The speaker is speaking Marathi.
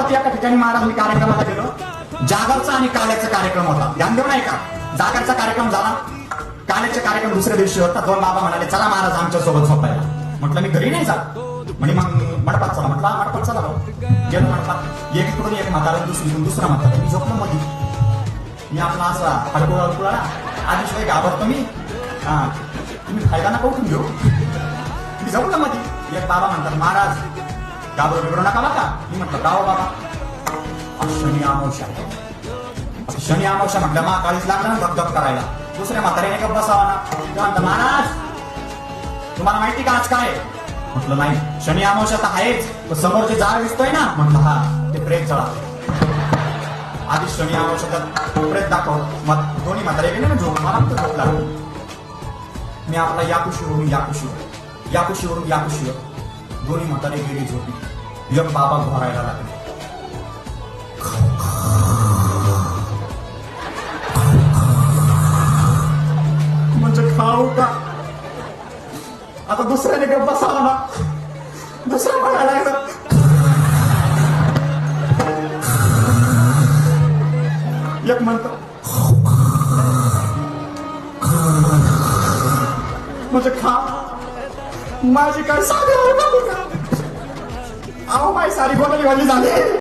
गावात एका ठिकाणी महाराज मी कार्यक्रमाला गेलो. जागरचा आणि काल्याचा कार्यक्रम होता. ध्यान देऊ नाही का? जागरचा कार्यक्रम झाला, काल्याचा कार्यक्रम दुसऱ्या दिवशी होता. दोन बाबा म्हणाले चला महाराज आमच्या सोबत झोपायला. म्हटलं मी घरी नाही जात. म्हणे मग मंडपात चला. म्हटलं मंडपात चला भाऊ. गेलो मंडपात. एकीकडून एक म्हातारा दुसरीकडून दुसरा म्हातारा. मी झोपलो मध्ये. मी आपला असा हडकुळा हडकुळा आधीशिवाय घाबरतो मी. हा तुम्ही फायदा नका उठून घेऊ. मी झोपलो मध्ये. एक बाबा म्हणतात महाराज घाबरू बिघडू नका बघा. मी म्हटलं गाव बाबा शनी अमावस्या. शनी अमावस्या म्हटलं महाकाळीच लागला ना धबधब करायला. दुसऱ्या म्हाताऱ्याने का बसावा ना. तेव्हा म्हणतात महाराज तुम्हाला माहिती का आज काय? म्हटलं नाही. शनी अमावस्या तर आहेच. समोरचे जाळ दिसतोय ना. म्हटलं हा ते प्रेत जळा. आधी शनी अमावस्या प्रेत दाखव. मग दोन्ही म्हातारे गेले ना झोप. मला तर झोप लागली. मी आपला याकुशीवरून याकुशीवर दोन्ही म्हातारे गेले झोपी. एक बाबा घोरायला लागले. म्हणजे खाऊ का? आता दुसऱ्याने गप्प बसावा ना. दुसरा म्हणायला लागला एक म्हणतो म्हणजे खा. माझी काय साधी अहो माझी सारी गोंधळी झाली.